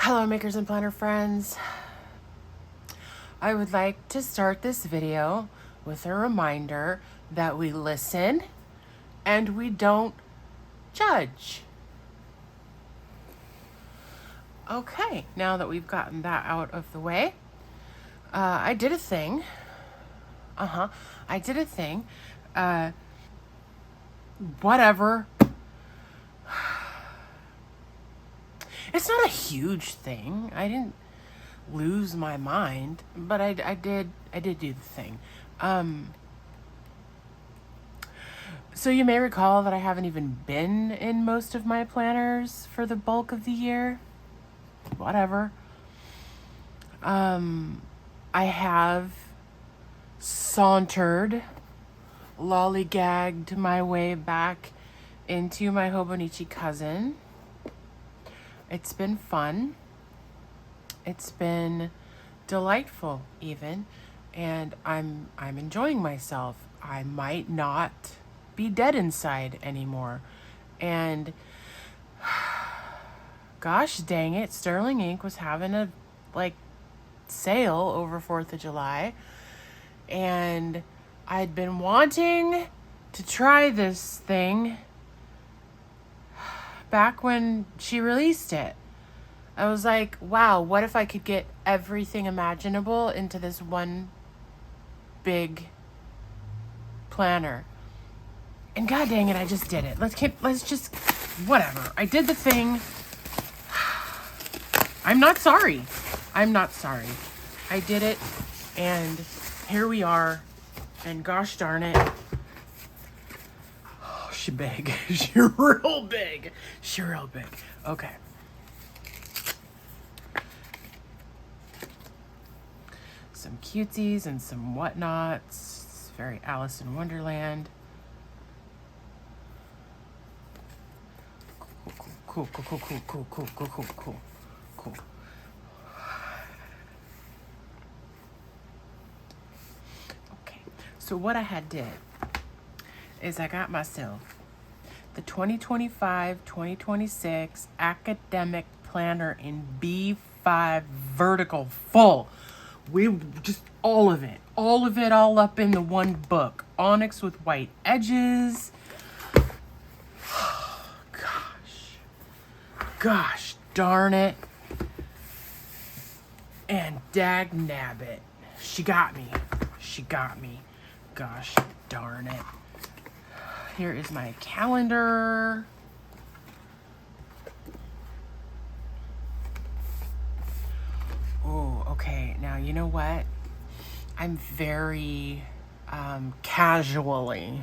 Hello makers and planner friends. I would like to start this video with a reminder that we listen and we don't judge. Okay, now that we've gotten that out of the way, I did a thing. Whatever. It's not a huge thing. I didn't lose my mind, but I did do the thing. So you may recall that I haven't even been in most of my planners for the bulk of the year. Whatever. I have sauntered, lollygagged my way back into my Hobonichi cousin. It's been fun. It's been delightful even, and I'm enjoying myself. I might not be dead inside anymore. And gosh dang it, Sterling Ink was having a sale over 4th of July, and I'd been wanting to try this thing back when she released it. I was like, wow, what if I could get everything imaginable into this one big planner? And god dang it, I just did it. Let's just whatever. I did the thing. I'm not sorry. I did it, and here we are. And gosh darn it. Oh, she big. She real big. Okay. Some cutesies and some whatnots. It's very Alice in Wonderland. Cool. Okay, so what I had did is I got myself the 2025-2026 academic planner in B5 vertical full. We just all of it all up in the one book. Onyx with white edges. Gosh darn it. And dag nabbit. She got me. Gosh darn it. Here is my calendar. Oh, okay. Now, you know what? I'm very casually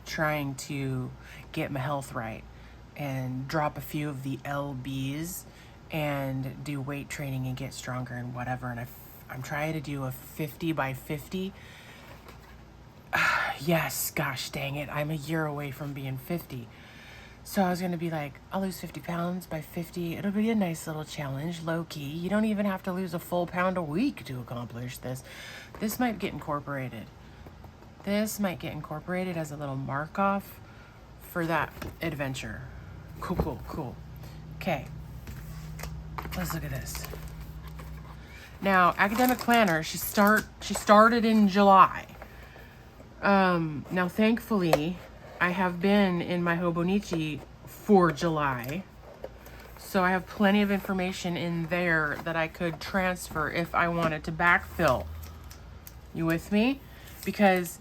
trying to get my health right and drop a few of the LBs and do weight training and get stronger and whatever. And I'm trying to do a 50 by 50. Yes, gosh dang it. I'm a year away from being 50. So I was going to be like, I'll lose 50 pounds by 50. It'll be a nice little challenge, low key. You don't even have to lose a full pound a week to accomplish this. This might get incorporated. As a little mark off for that adventure. Cool. Okay. Let's look at this. Now, academic planner, she started in July. Now thankfully, I have been in my Hobonichi for July, so I have plenty of information in there that I could transfer if I wanted to backfill. You with me? Because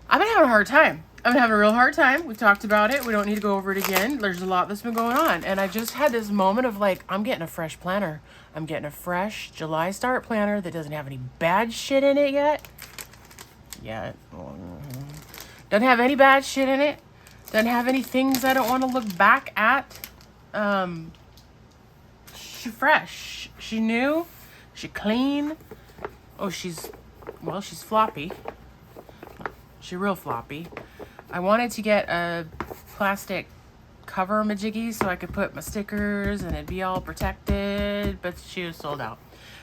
I've been having a hard time. I've been having a real hard time. We talked about it. We don't need to go over it again. There's a lot that's been going on. And I just had this moment of I'm getting a fresh planner. I'm getting a fresh July start planner that doesn't have any bad shit in it yet. Doesn't have any bad shit in it. Doesn't have any things I don't want to look back at. She fresh. She new. She clean. Oh, she's floppy. She real floppy. I wanted to get a plastic cover majiggy so I could put my stickers and it'd be all protected, but she was sold out.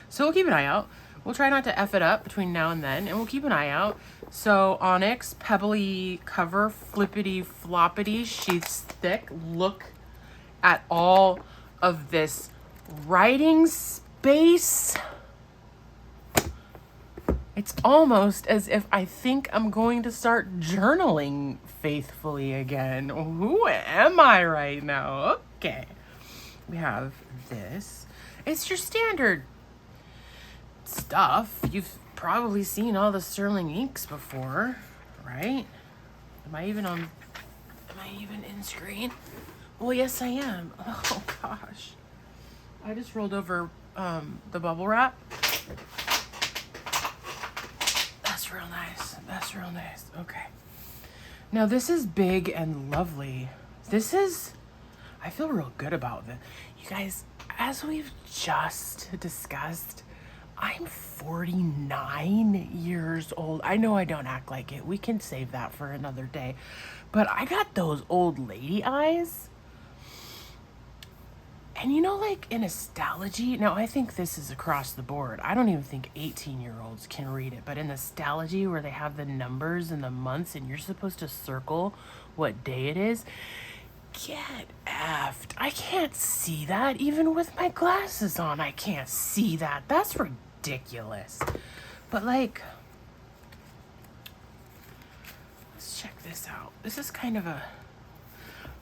So we'll keep an eye out. We'll try not to F it up between now and then, and we'll keep an eye out. So Onyx, pebbly cover, flippity floppity, she's thick. Look at all of this writing space. It's almost as if I think I'm going to start journaling faithfully again. Who am I right now? Okay. We have this. It's your standard stuff. You've probably seen all the Sterling inks before, right? Am I even in screen? Well, yes, I am. Oh, gosh. I just rolled over the bubble wrap. That's real nice. That's real nice. Okay. Now, this is big and lovely. I feel real good about this. You guys, as we've just discussed, I'm 49 years old. I know I don't act like it. We can save that for another day. But I got those old lady eyes. And you know, like in astrology, now I think this is across the board. I don't even think 18-year-olds can read it. But in astrology, where they have the numbers and the months and you're supposed to circle what day it is, get effed. I can't see that. Even with my glasses on, I can't see that. That's ridiculous. But like, let's check this out. This is kind of a...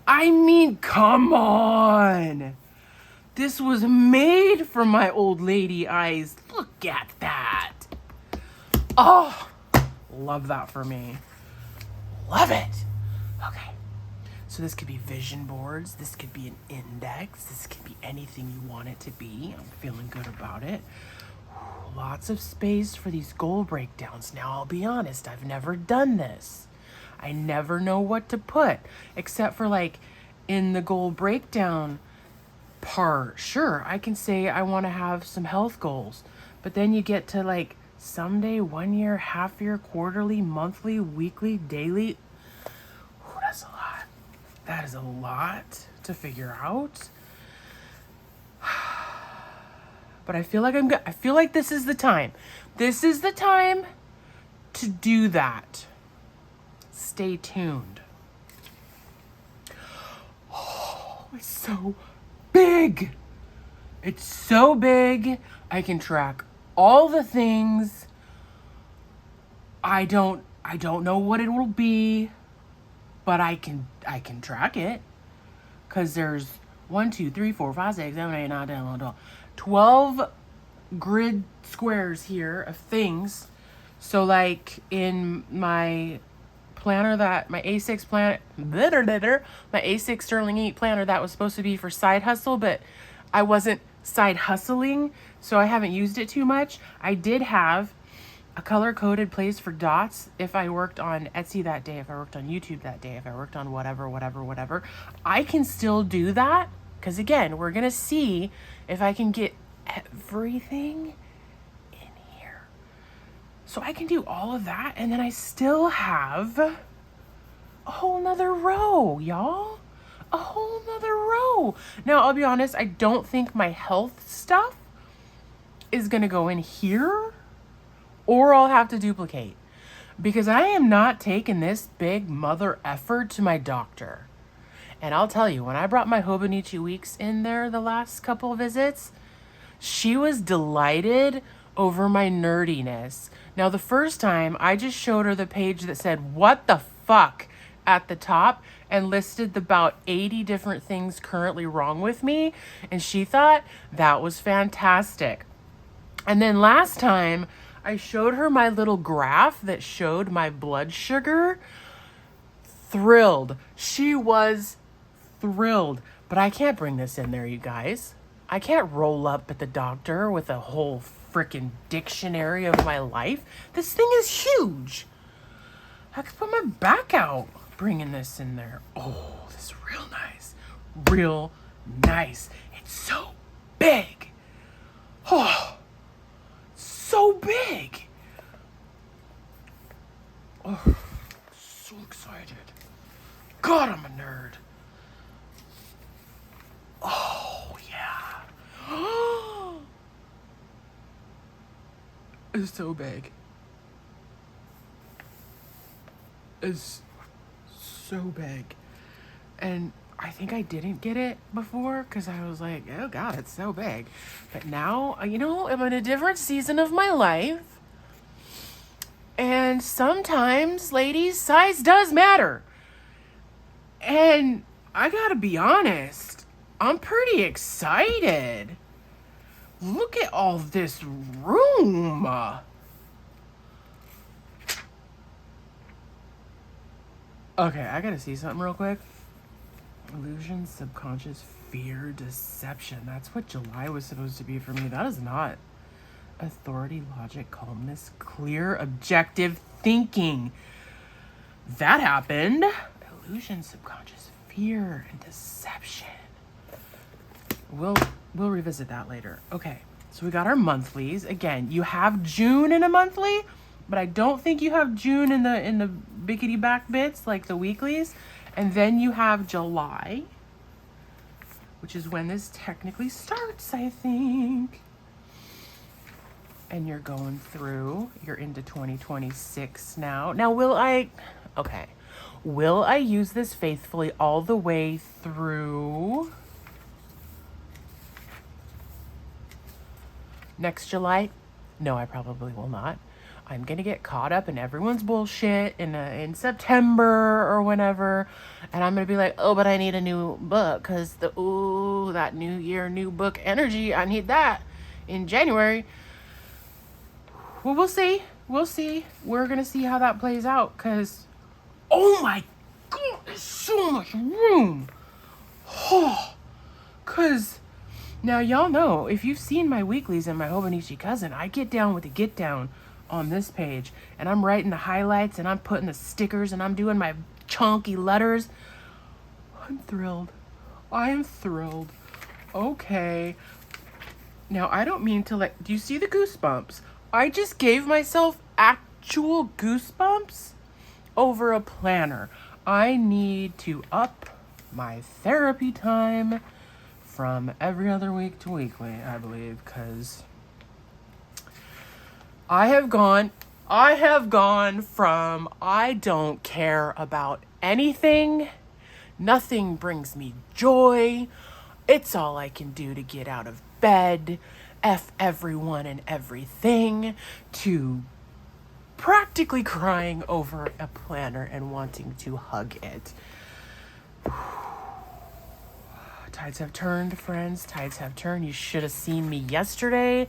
I mean, come on. This was made for my old lady eyes. Look at that. Oh, love that for me. Love it. Okay. So this could be vision boards. This could be an index. This could be anything you want it to be. I'm feeling good about it. Lots of space for these goal breakdowns. Now, I'll be honest. I've never done this. I never know what to put, except for like in the goal breakdown part. Sure, I can say I want to have some health goals, but then you get to like someday, 1 year, half year, quarterly, monthly, weekly, daily. Ooh, that's a lot. That is a lot to figure out. But I feel like I feel like this is the time. This is the time to do that. Stay tuned. Oh, it's so big. It's so big. I can track all the things. I don't know what it will be, but I can track it. Cause there's 1, 2, 3, 4, 5, 6, 7, 8, 9, 10, 11, 12 grid squares here of things. So like in my planner, that my A6 planner, my A6 Sterling Ink planner that was supposed to be for side hustle, but I wasn't side hustling, so I haven't used it too much. I did have a color-coded place for dots if I worked on Etsy that day, if I worked on YouTube that day, if I worked on whatever. I can still do that, because again, we're gonna see if I can get everything in here. So I can do all of that, and then I still have a whole nother row, y'all. A whole nother row. Now, I'll be honest, I don't think my health stuff is gonna go in here, or I'll have to duplicate, because I am not taking this big mother effort to my doctor. And I'll tell you, when I brought my Hobonichi Weeks in there the last couple of visits, she was delighted over my nerdiness. Now, the first time, I just showed her the page that said, "What the fuck?" at the top, and listed about 80 different things currently wrong with me, and she thought that was fantastic. And then last time, I showed her my little graph that showed my blood sugar. Thrilled. She was thrilled. But I can't bring this in there, you guys. I can't roll up at the doctor with a whole freaking dictionary of my life. This thing is huge. I could put my back out bringing this in there. Oh, this is real nice. Real nice. It's so big. Oh, so big. Oh, so excited. God, I'm a nerd. Oh, yeah. It's so big. It's so big. And I think I didn't get it before because I was like, oh God, it's so big. But now, I'm in a different season of my life. And sometimes, ladies, size does matter. And I gotta be honest, I'm pretty excited. Look at all this room. Okay, I gotta see something real quick. Illusion, subconscious, fear, deception. That's what July was supposed to be for me. That is not. Authority, logic, calmness, clear, objective thinking. That happened. Illusion, subconscious, fear, and deception. We'll revisit that later. Okay, so we got our monthlies. Again, you have June in a monthly, but I don't think you have June in the bickety back bits like the weeklies. And then you have July, which is when this technically starts, I think. And you're going through, you're into 2026 now. Now, will I use this faithfully all the way through next July? No, I probably will not. I'm going to get caught up in everyone's bullshit in September or whenever. And I'm going to be like, oh, but I need a new book because that new year, new book energy, I need that in January. Well, we'll see. We'll see. We're going to see how that plays out because, oh my God, there's so much room. Oh, because now y'all know, if you've seen my weeklies and my Hobonichi cousin, I get down with the get down on this page and I'm writing the highlights and I'm putting the stickers and I'm doing my chunky letters. I'm thrilled. I am thrilled. Okay. Now, I don't mean to do you see the goosebumps? I just gave myself actual goosebumps over a planner. I need to up my therapy time from every other week to weekly, I believe, because I have gone from I don't care about anything, nothing brings me joy, it's all I can do to get out of bed, F everyone and everything, to practically crying over a planner and wanting to hug it. Tides have turned, friends. Tides have turned. You should have seen me yesterday.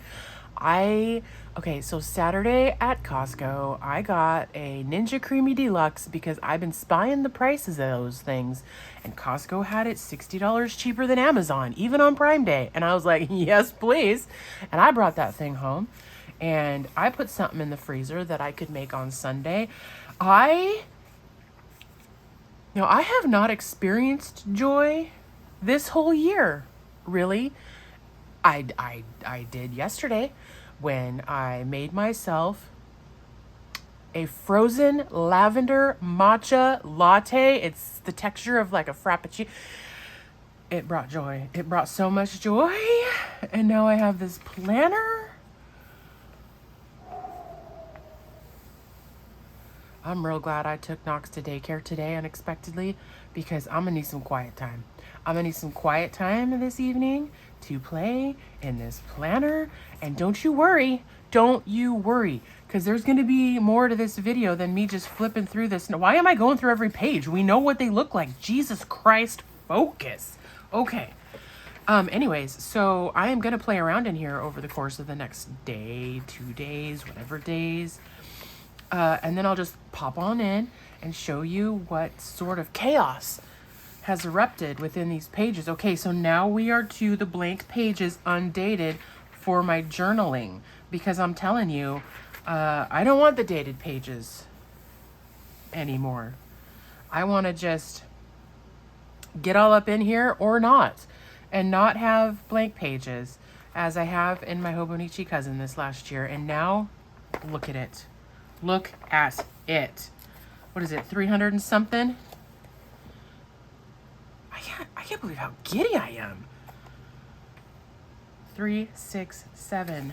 So Saturday at Costco, I got a Ninja Creamy Deluxe because I've been spying the prices of those things. And Costco had it $60 cheaper than Amazon, even on Prime Day. And I was like, yes, please. And I brought that thing home. And I put something in the freezer that I could make on Sunday. I have not experienced joy this whole year, really. I did yesterday when I made myself a frozen lavender matcha latte. It's the texture of like a frappuccino. It brought joy. It brought so much joy. And now I have this planner. I'm real glad I took Knox to daycare today unexpectedly because I'm going to need some quiet time. I'm going to need some quiet time this evening to play in this planner. And don't you worry, because there's going to be more to this video than me just flipping through this. Now, why am I going through every page? We know what they look like. Jesus Christ, focus. Okay. Anyways, so I am going to play around in here over the course of the next day, 2 days, whatever days. And then I'll just pop on in and show you what sort of chaos has erupted within these pages. Okay, so now we are to the blank pages undated for my journaling because I'm telling you, I don't want the dated pages anymore. I want to just get all up in here or not and not have blank pages as I have in my Hobonichi cousin this last year. And now look at it. Look at it. What is it, 300 and something? I can't believe how giddy I am. 3, 6, 7.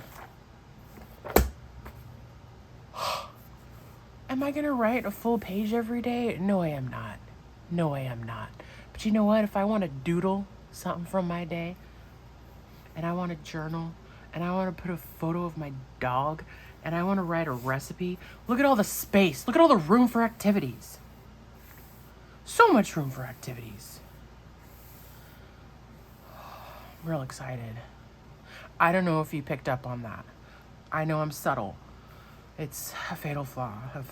Am I gonna write a full page every day? No, I am not. But you know what? If I want to doodle something from my day, and I want to journal, and I want to put a photo of my dog, and I want to write a recipe, look at all the space. Look at all the room for activities. So much room for activities. I'm real excited. I don't know if you picked up on that. I know I'm subtle. It's a fatal flaw of,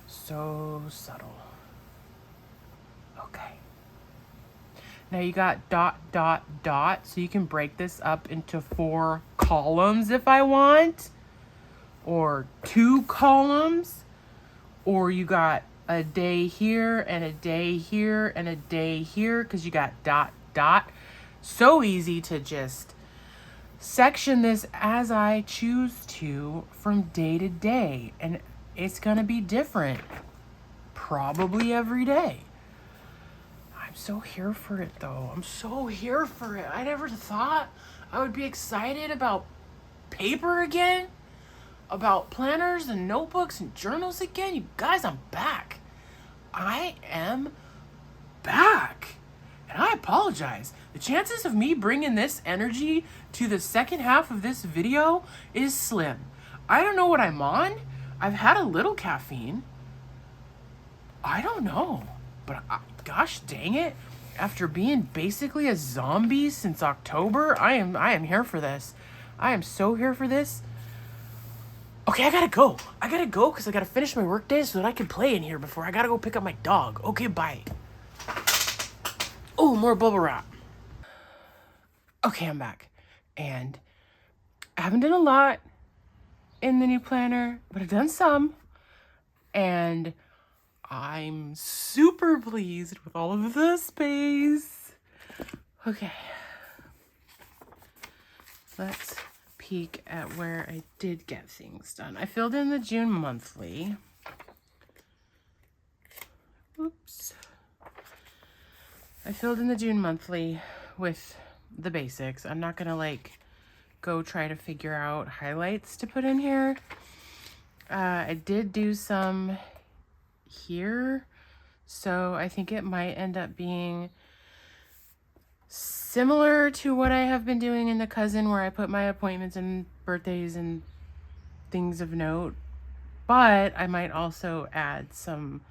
so subtle. Okay. Now you got dot, dot, dot, so you can break this up into 4 columns if I want, or 2 columns, or you got a day here and a day here and a day here because you got dot, dot. So easy to just section this as I choose to from day to day, and it's gonna be different probably every day. I'm so here for it though. I'm so here for it. I never thought I would be excited about paper again, about planners and notebooks and journals again. You guys, I'm back. I am back. And I apologize. The chances of me bringing this energy to the second half of this video is slim. I don't know what I'm on. I've had a little caffeine. I don't know. But gosh dang it. After being basically a zombie since October, I am here for this. I am so here for this. Okay, I gotta go. Because I gotta finish my workday so that I can play in here before I gotta go pick up my dog. Okay, bye. Oh, more bubble wrap. Okay, I'm back. And I haven't done a lot in the new planner, but I've done some. And I'm super pleased with all of the space. Okay. Let's peek at where I did get things done. I filled in the June monthly. Oops. I filled in the June monthly with the basics. I'm not gonna go try to figure out highlights to put in here. I did do some here, so I think it might end up being similar to what I have been doing in the cousin, where I put my appointments and birthdays and things of note, but I might also add some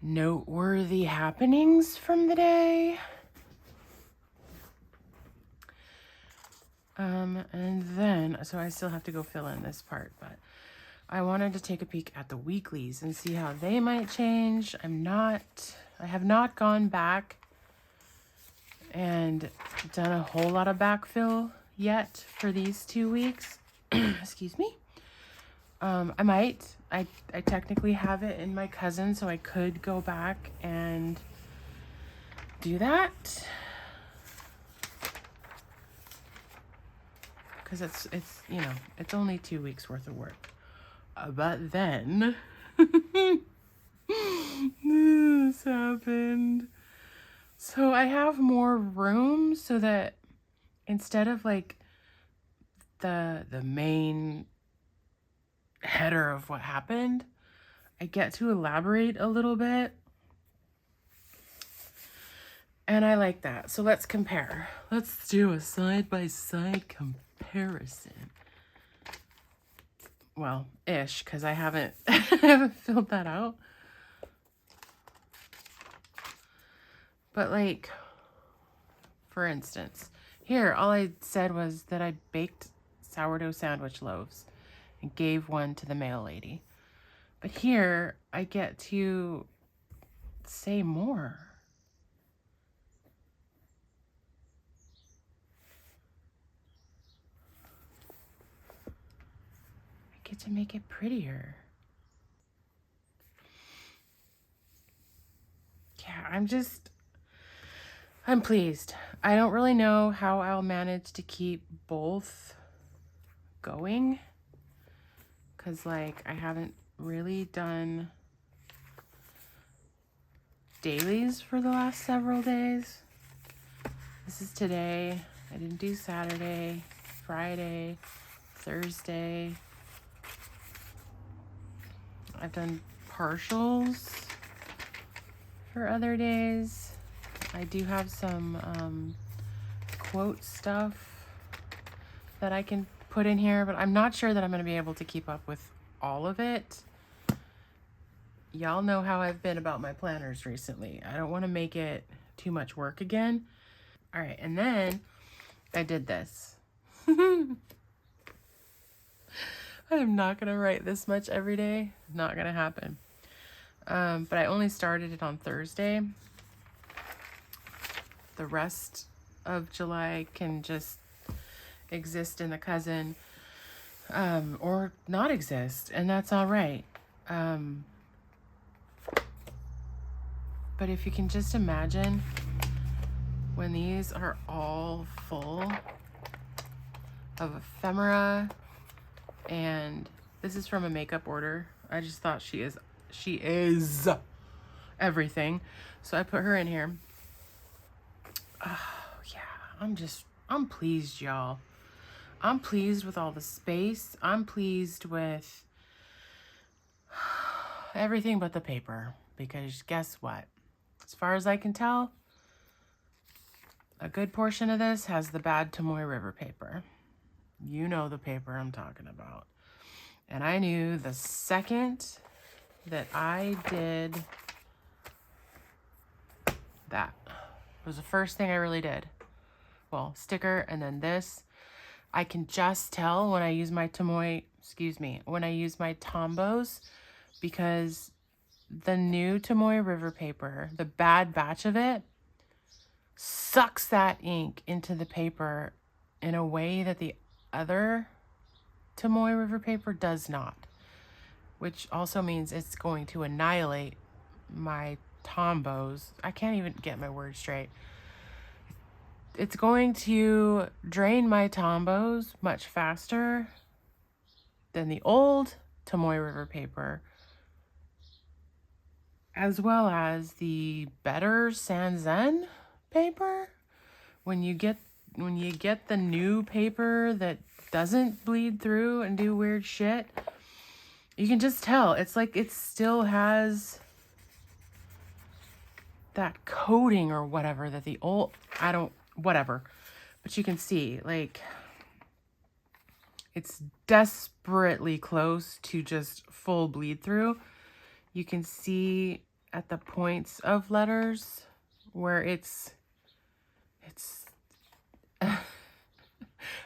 noteworthy happenings from the day. And then, so I still have to go fill in this part, but I wanted to take a peek at the weeklies and see how they might change. I have not gone back and done a whole lot of backfill yet for these 2 weeks. Excuse me. I might. I technically have it in my cousin, so I could go back and do that. Because it's only 2 weeks worth of work. But then this happened. So I have more room so that instead of the main header of what happened, I get to elaborate a little bit. And I like that. So let's compare. Let's do a side-by-side comparison. Well, ish, because I haven't filled that out. But for instance, here, all I said was that I baked sourdough sandwich loaves and gave one to the mail lady. But here, I get to say more. I get to make it prettier. Yeah, I'm pleased. I don't really know how I'll manage to keep both going, because I haven't really done dailies for the last several days. This is today. I didn't do Saturday, Friday, Thursday. I've done partials for other days. I do have some quote stuff that I can put in here, but I'm not sure that I'm going to be able to keep up with all of it. Y'all know how I've been about my planners recently. I don't want to make it too much work again. All right, and then I did this. I am not going to write this much every day. Not going to happen. But I only started it on Thursday. The rest of July can just exist in the cousin, or not exist, and that's all right. But if you can just imagine when these are all full of ephemera, and this is from a makeup order. I just thought she is everything. So I put her in here. Oh, yeah, I'm pleased, y'all. I'm pleased with all the space. I'm pleased with everything but the paper, because guess what? As far as I can tell, a good portion of this has the bad Tomoe River paper. You know the paper I'm talking about. And I knew the second that I did that. It was the first thing I really did. Well, sticker and then this. I can just tell when I use my when I use my Tombos, because the new Tomoe River paper, the bad batch of it, sucks that ink into the paper in a way that the other Tomoe River paper does not, which also means it's going to annihilate my Tombos. I can't even get my words straight. It's going to drain my Tombos much faster than the old Tomoe River paper, as well as the better Sanzen paper. When you get the new paper that doesn't bleed through and do weird shit, you can just tell. It's like it still has that coating or whatever that the old, whatever. But you can see, like, it's desperately close to just full bleed through. You can see at the points of letters where it's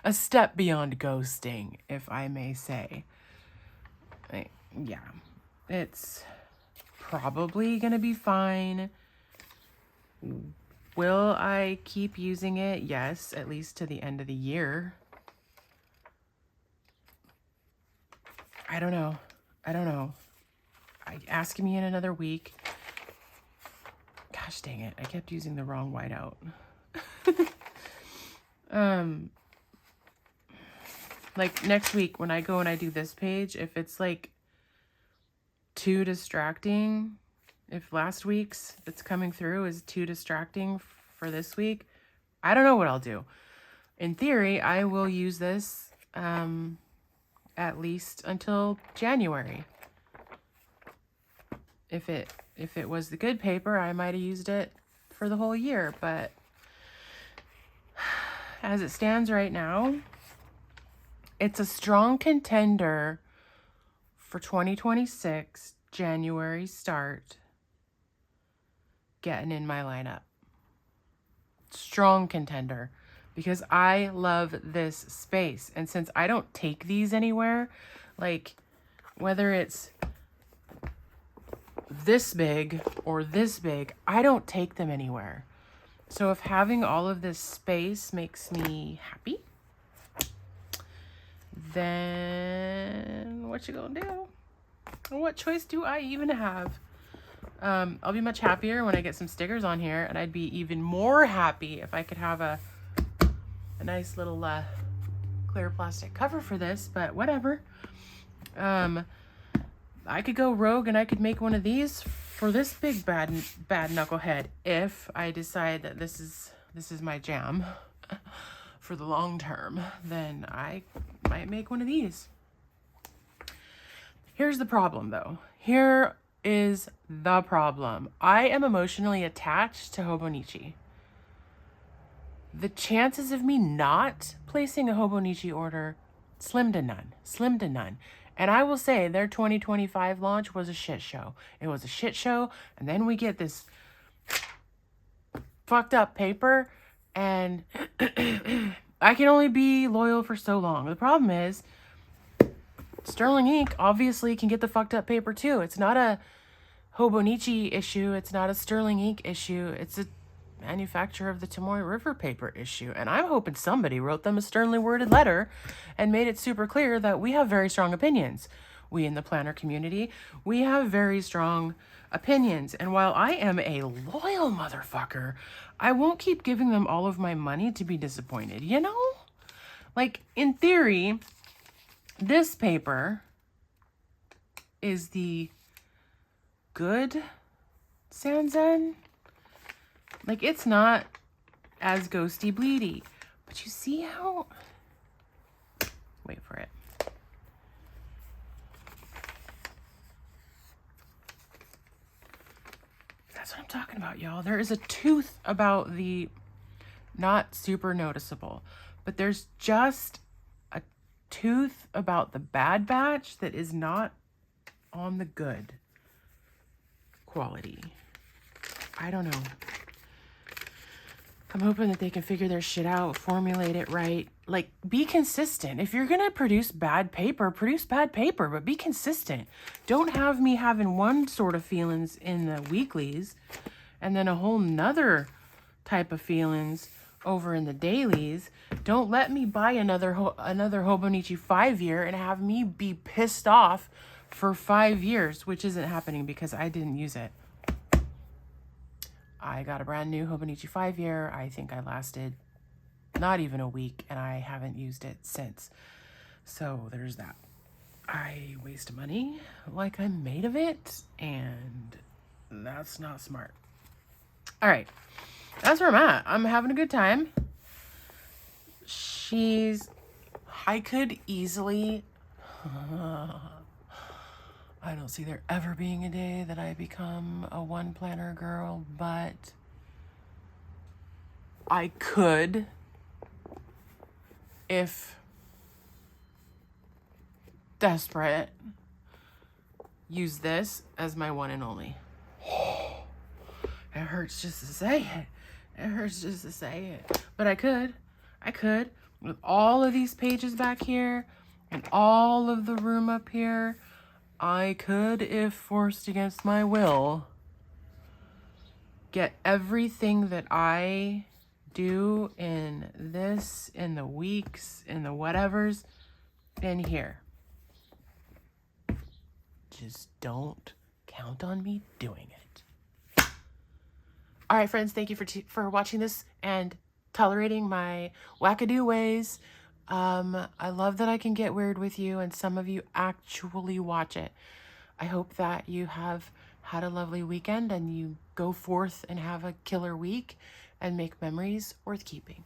a step beyond ghosting, if I may say. Yeah, it's probably gonna be fine. Will I keep using it? Yes, at least to the end of the year. I don't know. Ask me in another week. Gosh dang it, I kept using the wrong whiteout. Like next week when I go and I do this page, if it's like too distracting, if last week's that's coming through is too distracting for this week, I don't know what I'll do. In theory, I will use this at least until January. If it was the good paper, I might have used it for the whole year, but as it stands right now, it's a strong contender for 2026 January start getting in my lineup. Strong contender, because I love this space. And since I don't take these anywhere, like whether it's this big or this big, I don't take them anywhere. So if having all of this space makes me happy, then what you gonna do? What choice do I even have? I'll be much happier when I get some stickers on here, and I'd be even more happy if I could have a nice little clear plastic cover for this, but whatever. I could go rogue and I could make one of these for this big bad knucklehead if I decide that this is my jam for the long term. Then I might make one of these. Here's the problem though. Here is the problem. I am emotionally attached to Hobonichi. The chances of me not placing a Hobonichi order, slim to none, slim to none. And I will say their 2025 launch was a shit show. It was a shit show. And then we get this fucked up paper, and I can only be loyal for so long. The problem is Sterling Ink obviously can get the fucked up paper too. It's not a Hobonichi issue. It's not a Sterling Ink issue. It's a manufacturer of the Tomoe River paper issue. And I'm hoping somebody wrote them a sternly worded letter and made it super clear that we have very strong opinions. We in the planner community, we have very strong opinions. And while I am a loyal motherfucker, I won't keep giving them all of my money to be disappointed, you know? Like, in theory, this paper is the good Sanzen. Like, it's not as ghosty bleedy. But you see how... Wait for it. That's what I'm talking about, y'all. There is a tooth about the not super noticeable. But there's just a tooth about the bad batch that is not on the good quality. I don't know. I'm hoping that they can figure their shit out, formulate it right. Like, be consistent. If you're going to produce bad paper, but be consistent. Don't have me having one sort of feelings in the weeklies and then a whole nother type of feelings over in the dailies. Don't let me buy another Hobonichi 5-year and have me be pissed off for 5 years, which isn't happening because I didn't use it. I got a brand new Hobonichi 5-year. I think I lasted not even a week, and I haven't used it since. So there's that. I waste money like I'm made of it, and that's not smart. All right. That's where I'm at. I'm having a good time. I could easily... I don't see there ever being a day that I become a one planner girl, but I could, if desperate, use this as my one and only. It hurts just to say it. It hurts just to say it. But I could, with all of these pages back here and all of the room up here, I could, if forced against my will, get everything that I do in this, in the weeks, in the whatevers, in here. Just don't count on me doing it. All right, friends, thank you for watching this and tolerating my wackadoo ways. I love that I can get weird with you and some of you actually watch it. I hope that you have had a lovely weekend and you go forth and have a killer week and make memories worth keeping.